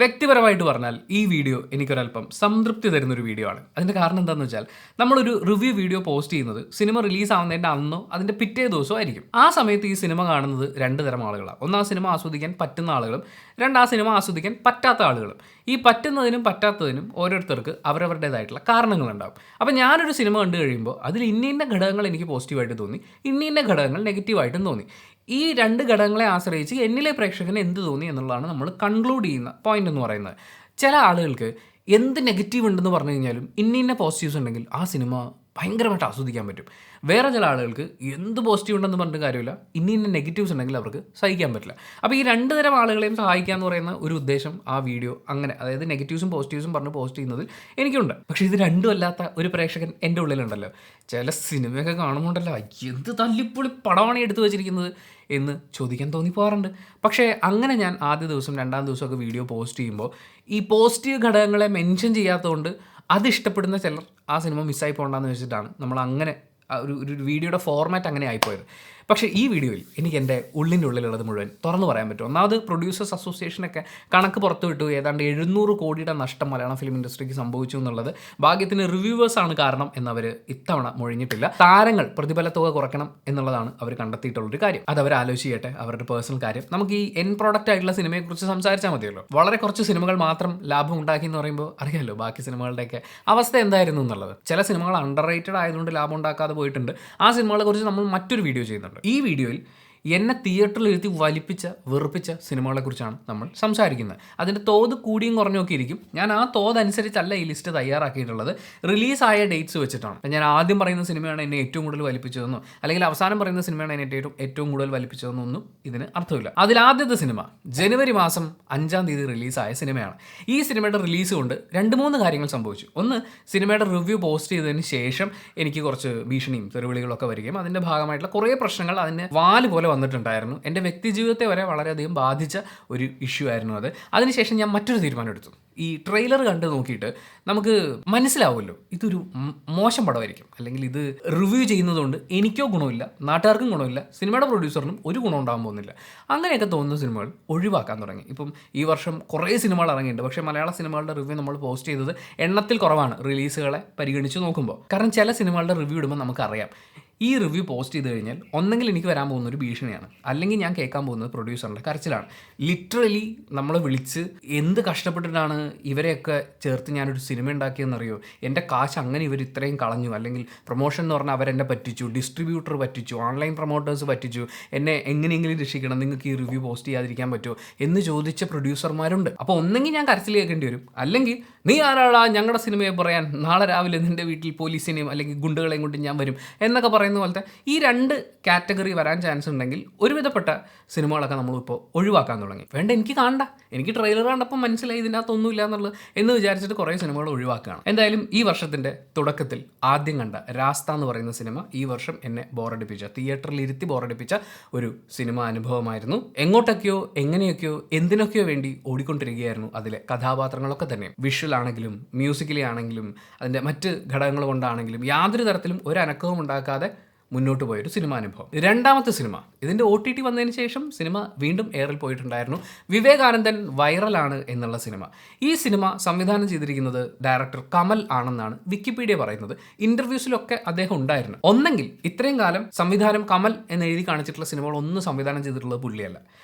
വ്യക്തിപരമായിട്ട് പറഞ്ഞാൽ ഈ വീഡിയോ എനിക്കൊരല്പം സംതൃപ്തി തരുന്നൊരു വീഡിയോ ആണ്. അതിൻ്റെ കാരണം എന്താണെന്ന് വെച്ചാൽ നമ്മളൊരു റിവ്യൂ വീഡിയോ പോസ്റ്റ് ചെയ്യുന്നത് സിനിമ റിലീസ് ആവുന്നതിൻ്റെ അന്നോ അതിൻ്റെ പിറ്റേ ദിവസമോ ആയിരിക്കും. ആ സമയത്ത് ഈ സിനിമ കാണുന്നത് രണ്ട് തരം ആളുകളാണ്. ഒന്ന്, ആ സിനിമ ആസ്വദിക്കാൻ പറ്റുന്ന ആളുകളും, രണ്ട്, ആ സിനിമ ആസ്വദിക്കാൻ പറ്റാത്ത ആളുകളും. ഈ പറ്റുന്നതിനും പറ്റാത്തതിനും ഓരോരുത്തർക്ക് അവരവരുടേതായിട്ടുള്ള കാരണങ്ങളുണ്ടാകും. അപ്പോൾ ഞാനൊരു സിനിമ കണ്ടു കഴിയുമ്പോൾ അതിൽ ഇന്ന ഘടകങ്ങൾ എനിക്ക് പോസിറ്റീവായിട്ട് തോന്നി, ഇന്ന ഘടകങ്ങൾ നെഗറ്റീവായിട്ടും തോന്നി. ഈ രണ്ട് ഘടകങ്ങളെ ആശ്രയിച്ച് എന്നിലെ പ്രേക്ഷകന് എന്ത് തോന്നി എന്നുള്ളതാണ് നമ്മൾ കൺക്ലൂഡ് ചെയ്യുന്ന പോയിന്റ് എന്ന് പറയുന്നത്. ചില ആളുകൾക്ക് എന്ത് നെഗറ്റീവ് ഉണ്ടെന്ന് പറഞ്ഞു കഴിഞ്ഞാലും ഇന്ന പോസിറ്റീവ്സ് ഉണ്ടെങ്കിൽ ആ സിനിമ ഭയങ്കരമായിട്ട് ആസ്വദിക്കാൻ പറ്റും. വേറെ ചില ആളുകൾക്ക് എന്ത് പോസിറ്റീവ് ഉണ്ടെന്ന് പറഞ്ഞിട്ട് കാര്യമില്ല, ഇന്ന നെഗറ്റീവ്സ് ഉണ്ടെങ്കിൽ അവർക്ക് സഹിക്കാൻ പറ്റില്ല. അപ്പോൾ ഈ രണ്ട് തരം ആളുകളെയും സഹായിക്കുക എന്ന് പറയുന്ന ഒരു ഉദ്ദേശം ആ വീഡിയോ അങ്ങനെ, അതായത് നെഗറ്റീവ്സും പോസിറ്റീവ്സും പറഞ്ഞ് പോസ്റ്റ് ചെയ്യുന്നതിൽ എനിക്കുണ്ട്. പക്ഷേ ഇത് രണ്ടും അല്ലാത്ത ഒരു പ്രേക്ഷകൻ എൻ്റെ ഉള്ളിലുണ്ടല്ലോ. ചില സിനിമയൊക്കെ കാണുമ്പോണ്ടല്ലോ എന്ത് തല്ലിപ്പൊളി പടമാണ് എടുത്തു വെച്ചിരിക്കുന്നത് എന്ന് ചോദിക്കാൻ തോന്നിപ്പോകാറുണ്ട്. പക്ഷേ അങ്ങനെ ഞാൻ ആദ്യ ദിവസം രണ്ടാം ദിവസമൊക്കെ വീഡിയോ പോസ്റ്റ് ചെയ്യുമ്പോൾ ഈ പോസിറ്റീവ് ഘടകങ്ങളെ മെൻഷൻ ചെയ്യാത്തതുകൊണ്ട് അത് ഇഷ്ടപ്പെടുന്ന ചിലർ ആ സിനിമ മിസ്സായി പോകണ്ടെന്ന് വെച്ചിട്ടാണ് നമ്മൾ അങ്ങനെ ഒരു വീഡിയോയുടെ ഫോർമാറ്റ് അങ്ങനെ ആയിപ്പോയത്. പക്ഷേ ഈ വീഡിയോയിൽ എനിക്ക് എൻ്റെ ഉള്ളിൻ്റെ ഉള്ളിലുള്ളത് മുഴുവൻ തുറന്നു പറയാൻ പറ്റും. ഒന്നാമത് പ്രൊഡ്യൂസേഴ്സ് അസോസിയേഷനൊക്കെ കണക്ക് പുറത്തുവിട്ടു, ഏതാണ്ട് 700 കോടിയുടെ നഷ്ടം മലയാളം ഫിലിം ഇൻഡസ്ട്രിക്ക് സംഭവിച്ചു എന്നുള്ളത്. ഭാഗ്യത്തിന് റിവ്യൂവേഴ്സാണ് കാരണം എന്നവർ ഇത്തവണ മൊഴിഞ്ഞിട്ടില്ല. താരങ്ങൾ പ്രതിഫല തുക കുറയ്ക്കണം എന്നുള്ളതാണ് അവർ കണ്ടെത്തിയിട്ടുള്ളൊരു കാര്യം. അത് അവർ ആലോചിക്കട്ടെ, അവരുടെ പേഴ്സണൽ കാര്യം. നമുക്ക് ഈ എൻ പ്രോഡക്റ്റ് ആയിട്ടുള്ള സിനിമയെക്കുറിച്ച് സംസാരിച്ചാൽ മതിയല്ലോ. വളരെ കുറച്ച് സിനിമകൾ മാത്രം ലാഭം ഉണ്ടാക്കി എന്ന് പറയുമ്പോൾ അറിയാമല്ലോ ബാക്കി സിനിമകളുടെയൊക്കെ അവസ്ഥ എന്തായിരുന്നു എന്നുള്ളത്. ചില സിനിമകൾ അണ്ടർ റേറ്റഡ് ആയതുകൊണ്ട് ലാഭം ഉണ്ടാക്കാതെ പോയിട്ടുണ്ട്. ആ സിനിമകളെ കുറിച്ച് നമ്മൾ മറ്റൊരു വീഡിയോ ചെയ്യുന്നുണ്ട്. ഈ വീഡിയോയിൽ എന്നെ തിയേറ്ററിൽ ഇരുത്തി വലിപ്പിച്ച വെറുപ്പിച്ച സിനിമകളെക്കുറിച്ചാണ് നമ്മൾ സംസാരിക്കുന്നത്. അതിൻ്റെ തോത് കൂടിയും കുറഞ്ഞൊക്കെ ഇരിക്കും. ഞാൻ ആ തോത് അനുസരിച്ചല്ല ഈ ലിസ്റ്റ് തയ്യാറാക്കിയിട്ടുള്ളത്, റിലീസായ ഡേറ്റ്സ് വെച്ചിട്ടാണ്. ഞാൻ ആദ്യം പറയുന്ന സിനിമയാണ് എന്നെ ഏറ്റവും കൂടുതൽ വലിപ്പിച്ചതെന്നോ അല്ലെങ്കിൽ അവസാനം പറയുന്ന സിനിമയാണ് എന്നെ ഏറ്റവും കൂടുതൽ വലിപ്പിച്ചതെന്നോ ഒന്നും ഇതിന് അർത്ഥമില്ല. അതിലാദ്യത്തെ സിനിമ ജനുവരി മാസം 5-ാം തീയതി റിലീസായ സിനിമയാണ്. ഈ സിനിമയുടെ റിലീസ് കൊണ്ട് 2-3 കാര്യങ്ങൾ സംഭവിച്ചു. ഒന്ന്, സിനിമയുടെ റിവ്യൂ പോസ്റ്റ് ചെയ്തതിന് ശേഷം എനിക്ക് കുറച്ച് ഭീഷണിയും തെറിവിളികളൊക്കെ വരികയും അതിൻ്റെ ഭാഗമായിട്ടുള്ള കുറേ പ്രശ്നങ്ങൾ അതിന് വാല് പോലെ വന്നിട്ടുണ്ടായിരുന്നു. എൻ്റെ വ്യക്തി ജീവിതത്തെ വരെ വളരെയധികം ബാധിച്ച ഒരു ഇഷ്യൂ ആയിരുന്നു അത്. അതിനുശേഷം ഞാൻ മറ്റൊരു തീരുമാനം എടുത്തു. ഈ ട്രെയിലർ കണ്ട് നോക്കിയിട്ട് നമുക്ക് മനസ്സിലാവുമല്ലോ ഇതൊരു മോശം പടമായിരിക്കും, അല്ലെങ്കിൽ ഇത് റിവ്യൂ ചെയ്യുന്നതുകൊണ്ട് എനിക്കോ ഗുണമില്ല, നാട്ടുകാർക്കും ഗുണമില്ല, സിനിമയുടെ പ്രൊഡ്യൂസറിനും ഒരു ഗുണം ഉണ്ടാകാൻ പോകുന്നില്ല. അങ്ങനെയൊക്കെ തോന്നുന്ന സിനിമകൾ ഒഴിവാക്കാൻ തുടങ്ങി. ഇപ്പം ഈ വർഷം കുറേ സിനിമകൾ ഇറങ്ങിയിട്ടുണ്ട്. പക്ഷേ മലയാള സിനിമകളുടെ റിവ്യൂ നമ്മൾ പോസ്റ്റ് ചെയ്തത് എണ്ണത്തിൽ കുറവാണ് റിലീസുകളെ പരിഗണിച്ച് നോക്കുമ്പോൾ. കാരണം ചില സിനിമകളുടെ റിവ്യൂ ഇടുമ്പോൾ നമുക്കറിയാം ഈ റിവ്യൂ പോസ്റ്റ് ചെയ്ത് കഴിഞ്ഞാൽ ഒന്നെങ്കിൽ എനിക്ക് വരാൻ പോകുന്ന ഒരു ഭീഷണിയാണ്, അല്ലെങ്കിൽ ഞാൻ കേൾക്കാൻ പോകുന്നത് പ്രൊഡ്യൂസറിൻ്റെ കരച്ചിലാണ്. ലിറ്ററലി നമ്മളെ വിളിച്ച് എന്ത് കഷ്ടപ്പെട്ടിട്ടാണ് ഇവരെയൊക്കെ ചേർത്ത് ഞാനൊരു സിനിമ ഉണ്ടാക്കിയെന്നറിയോ, എൻ്റെ കാശ് അങ്ങനെ ഇവർ ഇത്രയും കളഞ്ഞു, അല്ലെങ്കിൽ പ്രൊമോഷൻ എന്ന് പറഞ്ഞാൽ അവരെന്നെ പറ്റിച്ചു, ഡിസ്ട്രിബ്യൂട്ടർ പറ്റിച്ചു, ഓൺലൈൻ പ്രൊമോട്ടേഴ്സ് പറ്റിച്ചു, എന്നെ എങ്ങനെയെങ്കിലും രക്ഷിക്കണം, നിങ്ങൾക്ക് ഈ റിവ്യൂ പോസ്റ്റ് ചെയ്യാതിരിക്കാൻ പറ്റുമോ എന്ന് ചോദിച്ച പ്രൊഡ്യൂസർമാരുണ്ട്. അപ്പോൾ ഒന്നെങ്കിൽ ഞാൻ കരച്ചിൽ കേൾക്കേണ്ടി വരും, അല്ലെങ്കിൽ നീ ആരാളാ ഞങ്ങളുടെ സിനിമയെ പറയാൻ, നാളെ രാവിലെ നിൻ്റെ വീട്ടിൽ പോലീസിനെയും അല്ലെങ്കിൽ ഗുണ്ടകളെയും കൊണ്ട് ഞാൻ വരും എന്നൊക്കെ പറയുന്ന പോലത്തെ ഈ രണ്ട് കാറ്റഗറി വരാൻ ചാൻസ് ഉണ്ടെങ്കിൽ ഒരുവിധപ്പെട്ട സിനിമകളൊക്കെ നമ്മളിപ്പോൾ ഒഴിവാക്കാൻ തുടങ്ങി. വേണ്ട, എനിക്ക് കാണണ്ട, എനിക്ക് ട്രെയിലർ കണ്ടപ്പോൾ മനസ്സിലായി ഇതിനകത്തൊന്നുമില്ല എന്നുള്ളത് എന്ന് വിചാരിച്ചിട്ട് കുറേ സിനിമകൾ ഒഴിവാക്കുകയാണ്. എന്തായാലും ഈ വർഷത്തിൻ്റെ തുടക്കത്തിൽ ആദ്യം കണ്ട രാസ്ത എന്ന് പറയുന്ന സിനിമ ഈ വർഷം എന്നെ ബോറടിപ്പിച്ച, തിയേറ്ററിൽ ഇരുത്തി ബോറടിപ്പിച്ച ഒരു സിനിമ അനുഭവമായിരുന്നു. എങ്ങോട്ടൊക്കെയോ എങ്ങനെയൊക്കെയോ എന്തിനൊക്കെയോ വേണ്ടി ഓടിക്കൊണ്ടിരിക്കുകയായിരുന്നു അതിലെ കഥാപാത്രങ്ങളൊക്കെ തന്നെ. വിഷ്വൽ ആണെങ്കിലും മ്യൂസിക്കലി ആണെങ്കിലും അതിൻ്റെ മറ്റ് ഘടകങ്ങൾ കൊണ്ടാണെങ്കിലും യാതൊരു തരത്തിലും ഒരു അനക്കവും ഉണ്ടാക്കാതെ മുന്നോട്ട് പോയൊരു സിനിമാനുഭവം. രണ്ടാമത്തെ സിനിമ, ഇതിൻ്റെ OTT വന്നതിന് ശേഷം സിനിമ വീണ്ടും എയറിൽ പോയിട്ടുണ്ടായിരുന്നു. വിവേകാനന്ദൻ വൈറലാണ് എന്നുള്ള സിനിമ. ഈ സിനിമ സംവിധാനം ചെയ്തിരിക്കുന്നത് ഡയറക്ടർ കമൽ ആണെന്നാണ് വിക്കിപീഡിയ പറയുന്നത്. ഇൻ്റർവ്യൂസിലൊക്കെ അദ്ദേഹം ഉണ്ടായിരുന്നു. ഒന്നെങ്കിൽ ഇത്രയും കാലം സംവിധാനം കമൽ എന്ന് എഴുതി കാണിച്ചിട്ടുള്ള സിനിമകൾ ഒന്നും സംവിധാനം ചെയ്തിട്ടുള്ളത് പുള്ളിയല്ല,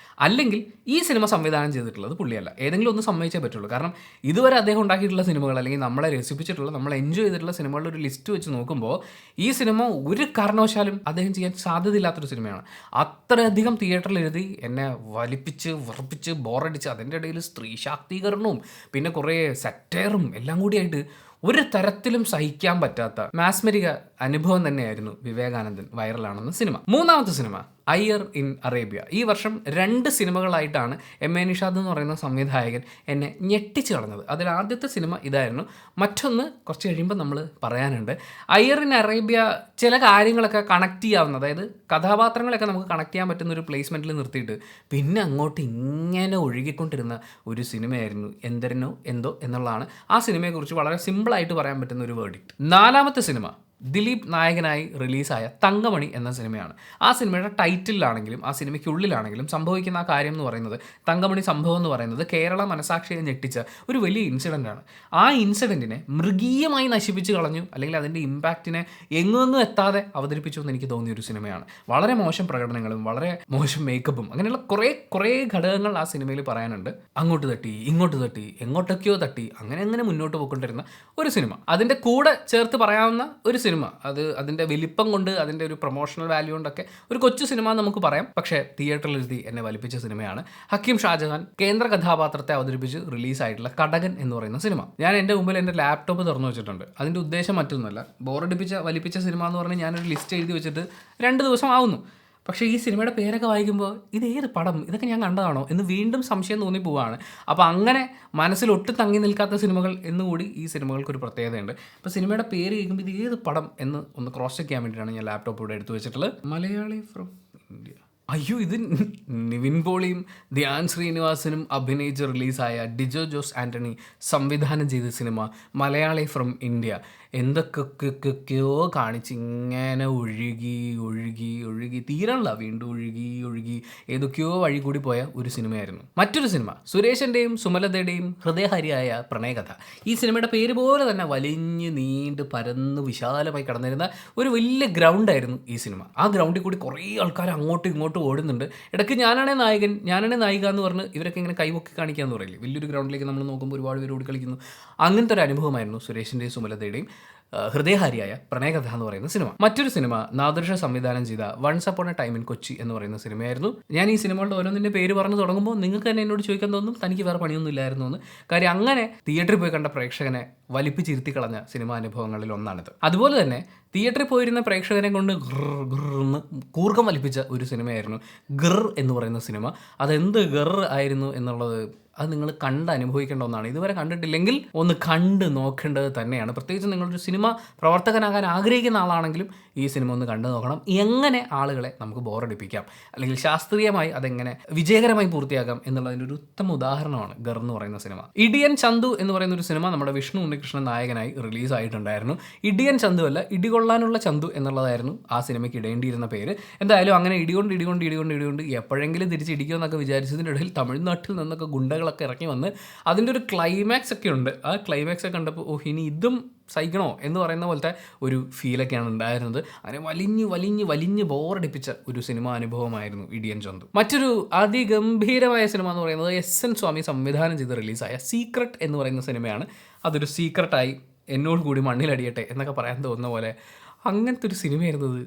അല്ലെങ്കിൽ ഈ സിനിമ സംവിധാനം ചെയ്തിട്ടുള്ളത് പുള്ളിയല്ല. ഏതെങ്കിലും ഒന്ന് സമ്മതിച്ചേ പറ്റുള്ളൂ. കാരണം ഇതുവരെ അദ്ദേഹം ഉണ്ടാക്കിയിട്ടുള്ള സിനിമകൾ, അല്ലെങ്കിൽ നമ്മളെ രസിപ്പിച്ചിട്ടുള്ള, നമ്മൾ എൻജോയ് ചെയ്തിട്ടുള്ള സിനിമകളുടെ ഒരു ലിസ്റ്റ് വെച്ച് നോക്കുമ്പോൾ ഈ സിനിമ ഒരു കാരണവശാലും അദ്ദേഹം ചെയ്യാൻ സാധ്യതയില്ലാത്തൊരു സിനിമയാണ്. അത്രയധികം തിയേറ്ററിൽ എഴുതി എന്നെ വലിപ്പിച്ച് വിറപ്പിച്ച് ബോറടിച്ച്, അതിൻ്റെ ഇടയിൽ സ്ത്രീ ശാക്തീകരണവും പിന്നെ കുറേ സെറ്റയറും എല്ലാം കൂടിയായിട്ട് ഒരു തരത്തിലും സഹിക്കാൻ പറ്റാത്ത മാസ്മരിക അനുഭവം തന്നെയായിരുന്നു വിവേകാനന്ദൻ വൈറലാണെന്ന സിനിമ. മൂന്നാമത്തെ സിനിമ അയ്യർ ഇൻ അറേബ്യ. ഈ വർഷം 2 സിനിമകളായിട്ടാണ് MA നിഷാദ് എന്ന് പറയുന്ന സംവിധായകൻ എന്നെ ഞെട്ടിച്ച് കളഞ്ഞത്. അതിൽ ആദ്യത്തെ സിനിമ ഇതായിരുന്നു. മറ്റൊന്ന് കുറച്ച് കഴിയുമ്പോൾ നമ്മൾ പറയാനുണ്ട്. അയ്യർ ഇൻ അറേബ്യ ചില കാര്യങ്ങളൊക്കെ കണക്ട് ചെയ്യാവുന്ന, അതായത് കഥാപാത്രങ്ങളൊക്കെ നമുക്ക് കണക്ട് ചെയ്യാൻ പറ്റുന്ന ഒരു പ്ലേസ്മെൻറ്റിൽ നിർത്തിയിട്ട് പിന്നെ അങ്ങോട്ട് ഇങ്ങനെ ഒഴുകിക്കൊണ്ടിരുന്ന ഒരു സിനിമയായിരുന്നു എന്തരനോ എന്തോ എന്നുള്ളതാണ് ആ സിനിമയെക്കുറിച്ച് വളരെ സിമ്പിളായിട്ട് പറയാൻ പറ്റുന്ന ഒരു വേർഡിക്റ്റ്. നാലാമത്തെ സിനിമ ദിലീപ് നായകനായി റിലീസായ തങ്കമണി എന്ന സിനിമയാണ്. ആ സിനിമയുടെ ടൈറ്റിലാണെങ്കിലും ആ സിനിമയ്ക്കുള്ളിലാണെങ്കിലും സംഭവിക്കുന്ന ആ കാര്യം എന്ന് പറയുന്നത്, തങ്കമണി സംഭവം എന്ന് പറയുന്നത് കേരള മനസാക്ഷിയെ ഞെട്ടിച്ച ഒരു വലിയ ഇൻസിഡൻ്റാണ്. ആ ഇൻസിഡൻറ്റിനെ മൃഗീയമായി നശിപ്പിച്ച് കളഞ്ഞു, അല്ലെങ്കിൽ അതിൻ്റെ ഇമ്പാക്റ്റിനെ എങ്ങൊന്നും എത്താതെ അവതരിപ്പിച്ചു എന്ന് എനിക്ക് തോന്നിയ ഒരു സിനിമയാണ്. വളരെ മോശം പ്രകടനങ്ങളും വളരെ മോശം മേക്കപ്പും അങ്ങനെയുള്ള കുറേ ഘടകങ്ങൾ ആ സിനിമയിൽ പറയാനുണ്ട്. അങ്ങോട്ട് തട്ടി ഇങ്ങോട്ട് തട്ടി എങ്ങോട്ടൊക്കെയോ തട്ടി അങ്ങനെ മുന്നോട്ട് പോയിക്കൊണ്ടിരുന്ന ഒരു സിനിമ. അതിൻ്റെ കൂടെ ചേർത്ത് പറയാവുന്ന ഒരു സിനിമ, അത് അതിൻ്റെ വലിപ്പം കൊണ്ട്, അതിൻ്റെ ഒരു പ്രൊമോഷണൽ വാല്യൂ കൊണ്ടൊക്കെ ഒരു കൊച്ചു സിനിമ എന്ന് നമുക്ക് പറയാം. പക്ഷേ തിയേറ്ററിലെത്തി എന്നെ വലിപ്പിച്ച സിനിമയാണ് ഹക്കീം ഷാജഹാൻ കേന്ദ്ര കഥാപാത്രത്തെ അവതരിപ്പിച്ച് റിലീസായിട്ടുള്ള കടകൻ എന്ന് പറയുന്ന സിനിമ. ഞാൻ എൻ്റെ മുമ്പിൽ എൻ്റെ ലാപ്ടോപ്പ് തുറന്നു വെച്ചിട്ടുണ്ട്. അതിൻ്റെ ഉദ്ദേശം മറ്റൊന്നുമല്ല, വലിപ്പിച്ച സിനിമ എന്ന് പറഞ്ഞ് ഞാനൊരു ലിസ്റ്റ് എഴുതി വെച്ചിട്ട് 2 ദിവസം ആവുന്നു. പക്ഷേ ഈ സിനിമയുടെ പേരൊക്കെ വായിക്കുമ്പോൾ ഇത് ഏത് പടം, ഇതൊക്കെ ഞാൻ കണ്ടതാണോ എന്ന് വീണ്ടും സംശയം തോന്നിപ്പോവാണ്. അപ്പോൾ അങ്ങനെ മനസ്സിൽ ഒട്ടും തങ്ങി നിൽക്കാത്ത സിനിമകൾ എന്നുകൂടി ഈ സിനിമകൾക്കൊരു പ്രത്യേകതയുണ്ട്. അപ്പോൾ സിനിമയുടെ പേര് കേൾക്കുമ്പോൾ ഇത് ഏത് പടം എന്ന് ഒന്ന് ക്രോസ് ചെക്ക് ചെയ്യാൻ വേണ്ടിയിട്ടാണ് ഞാൻ ലാപ്ടോപ്പ് ഇവിടെ എടുത്തു വെച്ചിട്ടുള്ളത്. Malayali from India. അയ്യോ, ഇത് നിവിൻ പോളിയും ധ്യാൻ ശ്രീനിവാസനും അഭിനയിച്ച് റിലീസായ ഡിജോ ജോസ് ആൻ്റണി സംവിധാനം ചെയ്ത സിനിമ മലയാളി ഫ്രം ഇന്ത്യ. എന്തൊക്കെയൊക്കെയോ കാണിച്ച് ഇങ്ങനെ ഒഴുകി തീരണില്ല, വീണ്ടും ഒഴുകി ഏതൊക്കെയോ വഴി കൂടി പോയ ഒരു സിനിമയായിരുന്നു. മറ്റൊരു സിനിമ സുരേഷിൻ്റെയും സുമലതയുടെയും ഹൃദയഹരിയായ പ്രണയകഥ. ഈ സിനിമയുടെ പേര് പോലെ തന്നെ വലിഞ്ഞ് നീണ്ട് പരന്ന് വിശാലമായി കടന്നിരുന്ന ഒരു വലിയ ഗ്രൗണ്ടായിരുന്നു ഈ സിനിമ. ആ ഗ്രൗണ്ടിൽ കൂടി കുറേ ആൾക്കാർ അങ്ങോട്ടും ഇങ്ങോട്ടും ഓടുന്നുണ്ട്. ഇടയ്ക്ക് ഞാനാണേ നായകൻ, ഞാനാണേ നായിക എന്ന് പറഞ്ഞ് ഇവരൊക്കെ ഇങ്ങനെ കൈവൊക്കി കാണിക്കാന്ന് പറയില്ലേ, വലിയൊരു ഗ്രൗണ്ടിലേക്ക് നമ്മൾ നോക്കുമ്പോൾ ഒരുപാട് പേര് ഓടി കളിക്കുന്നു. അങ്ങനത്തെ ഒരു അനുഭവമായിരുന്നു സുരേഷിൻ്റെയും സുമലതയുടെയും ഹൃദയഹാരിയായ പ്രണയകഥ എന്ന് പറയുന്ന സിനിമ. മറ്റൊരു സിനിമ നാദിർഷ സംവിധാനം ചെയ്ത once upon a time in Kochi എന്ന് പറയുന്ന സിനിമയായിരുന്നു. ഞാൻ ഈ സിനിമകളുടെ ഓരോന്നിൻ്റെ പേര് പറഞ്ഞു തുടങ്ങുമ്പോൾ നിങ്ങൾക്ക് തന്നെ എന്നോട് ചോദിക്കാൻ തോന്നും, തനിക്ക് വേറെ പണിയൊന്നും ഇല്ലായിരുന്നു എന്ന്. കാര്യം അങ്ങനെ തിയേറ്ററിൽ പോയി കണ്ട പ്രേക്ഷകനെ വലിപ്പിച്ചിരുത്തി കളഞ്ഞ സിനിമാ അനുഭവങ്ങളിൽ ഒന്നാണിത്. അതുപോലെ തന്നെ തിയേറ്ററിൽ പോയിരുന്ന പ്രേക്ഷകനെ കൊണ്ട് ഗിർന്ന് കൂർക്കം വലിപ്പിച്ച ഒരു സിനിമയായിരുന്നു ഗിർ എന്ന് പറയുന്ന സിനിമ. അതെന്ത് ഗിർ ആയിരുന്നു എന്നുള്ളത് അത് നിങ്ങൾ കണ്ട് അനുഭവിക്കേണ്ട ഒന്നാണ്. ഇതുവരെ കണ്ടിട്ടില്ലെങ്കിൽ ഒന്ന് കണ്ട് നോക്കേണ്ടത് തന്നെയാണ്. പ്രത്യേകിച്ച് നിങ്ങളൊരു സിനിമ പ്രവർത്തകനാകാൻ ആഗ്രഹിക്കുന്ന ആളാണെങ്കിലും ഈ സിനിമ ഒന്ന് കണ്ടു നോക്കണം. എങ്ങനെ ആളുകളെ നമുക്ക് ബോറടിപ്പിക്കാം, അല്ലെങ്കിൽ ശാസ്ത്രീയമായി അതെങ്ങനെ വിജയകരമായി പൂർത്തിയാക്കാം എന്നുള്ളതിൻ്റെ ഒരു ഉത്തമ ഉദാഹരണമാണ് ഗർ എന്ന് പറയുന്ന സിനിമ. ഇടിയൻ ചന്തു എന്ന് പറയുന്ന ഒരു സിനിമ നമ്മുടെ വിഷ്ണു ഉണ്ണികൃഷ്ണൻ നായകനായി റിലീസായിട്ടുണ്ടായിരുന്നു. ഇടിയൻ ചന്തു അല്ല, ഇടികൊള്ളാനുള്ള ചന്തു എന്നുള്ളതായിരുന്നു ആ സിനിമയ്ക്ക് ഇടേണ്ടിയിരുന്ന പേര്. എന്തായാലും അങ്ങനെ ഇടികൊണ്ട് എപ്പോഴെങ്കിലും തിരിച്ചിടിക്കുമെന്നൊക്കെ വിചാരിച്ചതിൻ്റെ ഇടയിൽ തമിഴ്നാട്ടിൽ നിന്നൊക്കെ ഗുണ്ടകളൊക്കെ ഇറങ്ങി വന്ന് അതിൻ്റെ ഒരു ക്ലൈമാക്സ് ഒക്കെ ഉണ്ട്. ആ ക്ലൈമാക്സ് ഒക്കെ കണ്ടപ്പോൾ ഇനി ഇതും സഹിക്കണോ എന്ന് പറയുന്ന പോലത്തെ ഒരു ഫീലൊക്കെയാണ് ഉണ്ടായിരുന്നത്. അങ്ങനെ വലിഞ്ഞ് ബോറടിപ്പിച്ച ഒരു സിനിമാ അനുഭവമായിരുന്നു ഇടിയൻ ചന്തു. മറ്റൊരു അതിഗംഭീരമായ സിനിമ എന്ന് പറയുന്നത് SN സ്വാമി സംവിധാനം ചെയ്ത് റിലീസായ സീക്രട്ട് എന്ന് പറയുന്ന സിനിമയാണ്. അതൊരു സീക്രട്ടായി എന്നോട് കൂടി മണ്ണിലടിയട്ടെ എന്നൊക്കെ പറയാൻ തോന്നുന്ന പോലെ അങ്ങനത്തെ ഒരു സിനിമയായിരുന്നത്.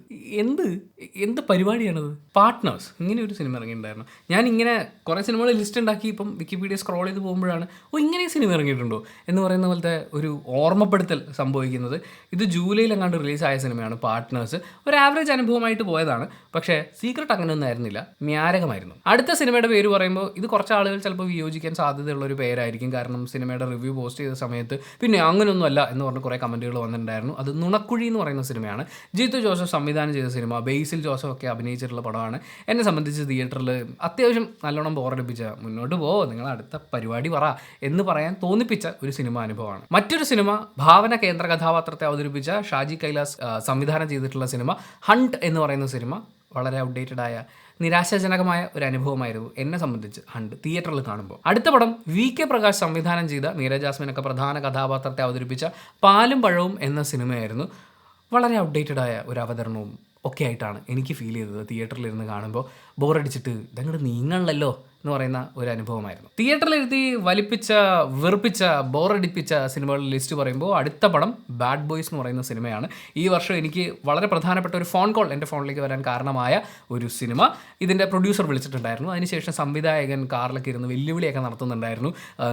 എന്ത് പരിപാടിയാണത്. പാർട്ട്നേഴ്സ് ഇങ്ങനെ ഒരു സിനിമ ഇറങ്ങിയിട്ടുണ്ടായിരുന്നു. ഞാൻ ഇങ്ങനെ കുറേ സിനിമകൾ ലിസ്റ്റ് ഉണ്ടാക്കി ഇപ്പം വിക്കിപീഡിയ സ്ക്രോൾ ചെയ്ത് പോകുമ്പോഴാണ് ഇങ്ങനെ സിനിമ ഇറങ്ങിയിട്ടുണ്ടോ എന്ന് പറയുന്ന പോലത്തെ ഒരു ഓർമ്മപ്പെടുത്തൽ സംഭവിക്കുന്നത്. ഇത് ജൂലൈയിൽ എങ്ങാണ്ട് റിലീസായ സിനിമയാണ് പാർട്ട്നേഴ്സ്. ഒരു ആവറേജ് അനുഭവമായിട്ട് പോയതാണ്. പക്ഷേ സീക്രട്ട് അങ്ങനെയൊന്നും ആയിരുന്നില്ല, മ്യാരകമായിരുന്നു. അടുത്ത സിനിമയുടെ പേര് പറയുമ്പോൾ ഇത് കുറച്ച് ആളുകൾ ചിലപ്പോൾ വിയോജിക്കാൻ സാധ്യതയുള്ള ഒരു പേരായിരിക്കും. കാരണം സിനിമയുടെ റിവ്യൂ പോസ്റ്റ് ചെയ്ത സമയത്ത് പിന്നെ അങ്ങനെയൊന്നുമല്ല എന്ന് പറഞ്ഞ് കുറേ കമൻറ്റുകൾ വന്നിട്ടുണ്ടായിരുന്നു. അത് നുണക്കുഴി എന്ന് പറയുന്ന സിനിമയാണ്. ജിത്തു ജോസഫ് സംവിധാനം ചെയ്ത സിനിമ. ബേസിൽ ജോസഫ് ഒക്കെ അഭിനയിച്ചിട്ടുള്ള പടമാണ്. എന്നെ സംബന്ധിച്ച് തിയേറ്ററിൽ അത്യാവശ്യം നല്ലോണം ബോറടിപ്പിച്ച, മുന്നോട്ട് നിങ്ങൾ അടുത്ത പരിപാടി പറ എന്ന് പറയാൻ തോന്നിപ്പിച്ച ഒരു സിനിമ അനുഭവമാണ്. മറ്റൊരു സിനിമ ഭാവന കേന്ദ്ര കഥാപാത്രത്തെ അവതരിപ്പിച്ച ഷാജി കൈലാസ് സംവിധാനം ചെയ്തിട്ടുള്ള സിനിമ ഹണ്ട് എന്ന് പറയുന്ന സിനിമ. വളരെ ഔട്ട്ഡേറ്റഡ് ആയ നിരാശാജനകമായ ഒരു അനുഭവമായിരുന്നു എന്നെ സംബന്ധിച്ച് ഹണ്ട് തിയേറ്ററിൽ കാണുമ്പോൾ. അടുത്ത പടം VK പ്രകാശ് സംവിധാനം ചെയ്ത മീര ജാസ്മിനൊക്കെ പ്രധാന കഥാപാത്രത്തെ അവതരിപ്പിച്ച പാലും പഴവും എന്ന സിനിമയായിരുന്നു. വളരെ ഔട്ട്ഡേറ്റഡ് ആയ ഒരു അവതരണവും ഒക്കെ ആയിട്ടാണ് എനിക്ക് ഫീൽ ചെയ്തത്. തിയേറ്ററിലിരുന്ന് കാണുമ്പോൾ ബോറടിച്ചിട്ട് ഇതങ്ങോട്ട് നീങ്ങണല്ലോ എന്ന് പറയുന്ന ഒരു അനുഭവമായിരുന്നു. തിയേറ്ററിലിരുത്തി വലിപ്പിച്ച, വെറുപ്പിച്ച, ബോറടിപ്പിച്ച സിനിമകളുടെ ലിസ്റ്റ് പറയുമ്പോൾ അടുത്ത പടം ബാഡ് ബോയ്സ് എന്ന് പറയുന്ന സിനിമയാണ്. ഈ വർഷം എനിക്ക് വളരെ പ്രധാനപ്പെട്ട ഒരു ഫോൺ കോൾ എൻ്റെ ഫോണിലേക്ക് വരാൻ കാരണമായ ഒരു സിനിമ. ഇതിൻ്റെ പ്രൊഡ്യൂസർ വിളിച്ചിട്ടുണ്ടായിരുന്നു. അതിനുശേഷം സംവിധായകൻ കാറിലൊക്കെ ഇരുന്ന് വെല്ലുവിളിയൊക്കെ നടത്തുന്നുണ്ടായിരുന്നു.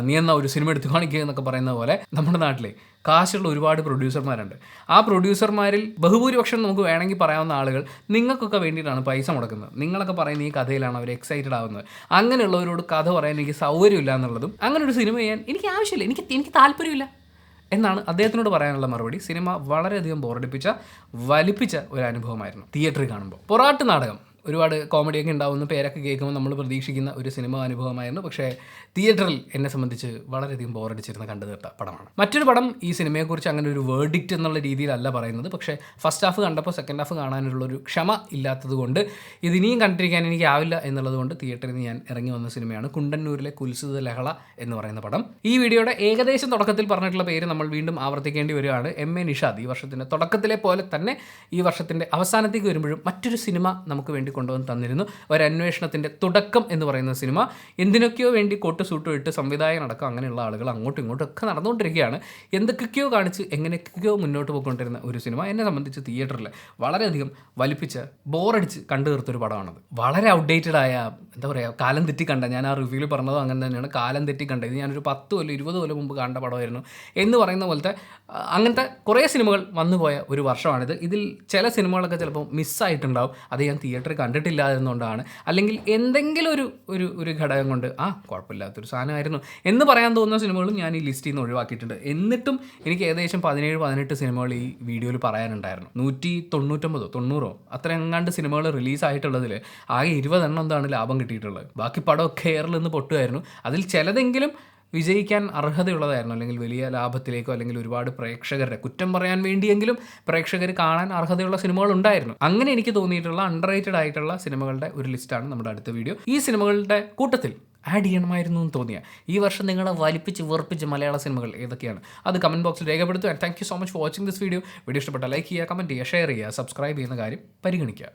നീ എന്നാ ഒരു സിനിമ എടുത്ത് കാണിക്കുക എന്നൊക്കെ പറയുന്ന പോലെ. നമ്മുടെ നാട്ടിലെ കാശുള്ള ഒരുപാട് പ്രൊഡ്യൂസർമാരുണ്ട്. ആ പ്രൊഡ്യൂസർമാരിൽ ബഹുഭൂരിപക്ഷം നമുക്ക് വേണമെങ്കിൽ പറയാവുന്ന ആളുകൾ നിങ്ങൾക്കൊക്കെ വേണ്ടിയിട്ടാണ് പൈസ മുടക്കുന്നത്. നിങ്ങളൊക്കെ പറയുന്ന ഈ കഥയിലാണ് അവർ എക്സൈറ്റഡ് ആവുന്നത്. അങ്ങനെയുള്ളവരോട് കഥ പറയാൻ എനിക്ക് സൗകര്യമില്ല എന്നുള്ളതും, അങ്ങനെ ഒരു സിനിമ ചെയ്യാൻ എനിക്ക് ആവശ്യമില്ല, എനിക്ക് താല്പര്യമില്ല എന്നാണ് അദ്ദേഹത്തിനോട് പറയാനുള്ള മറുപടി. സിനിമ വളരെയധികം ബോറടിപ്പിച്ച, വലിപ്പിച്ച ഒരു അനുഭവമായിരുന്നു തിയേറ്ററിൽ കാണുമ്പോൾ. പൊറാട്ട് നാടകം ഒരുപാട് കോമഡിയൊക്കെ ഉണ്ടാവുന്ന പേരൊക്കെ കേൾക്കുമ്പോൾ നമ്മൾ പ്രതീക്ഷിക്കുന്ന ഒരു സിനിമ അനുഭവമായിരുന്നു. പക്ഷേ തിയേറ്ററിൽ എന്നെ സംബന്ധിച്ച് വളരെയധികം ബോറടിച്ചിരുന്ന കണ്ടു തീർത്ത പടമാണ്. മറ്റൊരു പടം ഈ സിനിമയെക്കുറിച്ച് അങ്ങനെ ഒരു വേർഡിക്റ്റ് എന്നുള്ള രീതിയിലല്ല പറയുന്നത്. പക്ഷേ ഫസ്റ്റ് ഹാഫ് കണ്ടപ്പോൾ സെക്കൻഡ് ഹാഫ് കാണാനുള്ളൊരു ക്ഷമ ഇല്ലാത്തത് കൊണ്ട് ഇതിനിയും കണ്ടിരിക്കാൻ എനിക്കാവില്ല എന്നുള്ളത് കൊണ്ട് തിയേറ്ററിൽ നിന്ന് ഞാൻ ഇറങ്ങി വന്ന സിനിമയാണ് കുണ്ടന്നൂരിലെ കുൽസിത ലഹള എന്ന് പറയുന്ന പടം. ഈ വീഡിയോയുടെ ഏകദേശം തുടക്കത്തിൽ പറഞ്ഞിട്ടുള്ള പേര് നമ്മൾ വീണ്ടും ആവർത്തിക്കേണ്ടി വരികയാണ്. MA നിഷാദ് ഈ വർഷത്തിൻ്റെ തുടക്കത്തിലെ പോലെ തന്നെ ഈ വർഷത്തിൻ്റെ അവസാനത്തേക്ക് വരുമ്പോഴും മറ്റൊരു സിനിമ നമുക്ക് വേണ്ടി കൊണ്ടുവന്ന് തന്നിരുന്നു. ഒരു അന്വേഷണത്തിൻ്റെ തുടക്കം എന്ന് പറയുന്ന സിനിമ. എന്തിനൊക്കെയോ വേണ്ടി കോട്ട് സൂട്ടും ഇട്ട് സംവിധായകനടക്കം അങ്ങനെയുള്ള ആളുകൾ അങ്ങോട്ടും ഇങ്ങോട്ടും ഒക്കെ നടന്നുകൊണ്ടിരിക്കുകയാണ്. എന്തൊക്കെയോ കാണിച്ച് എങ്ങനെയൊക്കെയോ മുന്നോട്ട് പോയിക്കൊണ്ടിരുന്ന ഒരു സിനിമ എന്നെ സംബന്ധിച്ച് തിയേറ്ററിൽ വളരെയധികം വലിപ്പിച്ച് ബോറടിച്ച് കണ്ടു തീർത്തൊരു പടമാണത്. വളരെ ഔട്ട്ഡേറ്റഡ് ആയ, എന്താ പറയുക, കാലം തെറ്റി കണ്ട, ഞാൻ ആ റിവ്യൂവിൽ പറഞ്ഞതും അങ്ങനെ തന്നെയാണ്, കാലം തെറ്റി കണ്ട, ഇത് ഞാനൊരു 10 കൊല്ലം 20 കൊല്ലം മുമ്പ് കണ്ട പടമായിരുന്നു എന്ന് പറയുന്ന പോലത്തെ അങ്ങനത്തെ കുറേ സിനിമകൾ വന്നുപോയ ഒരു വർഷമാണിത്. ഇതിൽ ചില സിനിമകളൊക്കെ ചിലപ്പോൾ മിസ്സായിട്ടുണ്ടാവും. അത് ഞാൻ തിയേറ്ററിൽ കണ്ടിട്ടില്ല എന്നുകൊണ്ടാണ്, അല്ലെങ്കിൽ എന്തെങ്കിലും ഒരു ഘടകം കൊണ്ട് കുഴപ്പമില്ലാത്തൊരു സാധനമായിരുന്നു എന്ന് പറയാൻ തോന്നുന്ന സിനിമകളും ഞാൻ ഈ ലിസ്റ്റിൽ നിന്ന് ഒഴിവാക്കിയിട്ടുണ്ട്. എന്നിട്ടും എനിക്ക് ഏകദേശം 17-18 സിനിമകൾ ഈ വീഡിയോയിൽ പറയാനുണ്ടായിരുന്നു. 199-90 അത്ര എങ്ങാണ്ട് സിനിമകൾ റിലീസായിട്ടുള്ളതിൽ ആകെ 20 എണ്ണം എന്താണ് ലാഭം കിട്ടിയിട്ടുള്ളത്. ബാക്കി പടമൊക്കെ എയറിൽ നിന്ന് പൊട്ടുമായിരുന്നു. അതിൽ ചിലതെങ്കിലും വിജയിക്കാൻ അർഹതയുള്ളതായിരുന്നു, അല്ലെങ്കിൽ വലിയ ലാഭത്തിലേക്കോ അല്ലെങ്കിൽ ഒരുപാട് പ്രേക്ഷകരുടെ കുറ്റം പറയാൻ വേണ്ടിയെങ്കിലും പ്രേക്ഷകർ കാണാൻ അർഹതയുള്ള സിനിമകൾ ഉണ്ടായിരുന്നു. അങ്ങനെ എനിക്ക് തോന്നിയിട്ടുള്ള അണ്ടർറേറ്റഡ് ആയിട്ടുള്ള സിനിമകളുടെ ഒരു ലിസ്റ്റാണ് നമ്മുടെ അടുത്ത വീഡിയോ. ഈ സിനിമകളുടെ കൂട്ടത്തിൽ ആഡ് ചെയ്യണമായിരുന്നു എന്ന് തോന്നിയ ഈ വർഷം നിങ്ങളെ വലിപ്പിച്ച് വെറുപ്പിച്ച് മലയാള സിനിമകൾ ഏതൊക്കെയാണ് അത് കമൻറ്റ് ബോക്സിൽ രേഖപ്പെടുത്തുക. And thank you so much for watching this video. Video ഇഷ്ടപ്പെട്ട ലൈക്ക് ചെയ്യുക, കമൻറ്റ് ചെയ്യുക, ഷെയർ ചെയ്യുക, സബ്സ്ക്രൈബ് ചെയ്യുന്ന കാര്യം പരിഗണിക്കുക.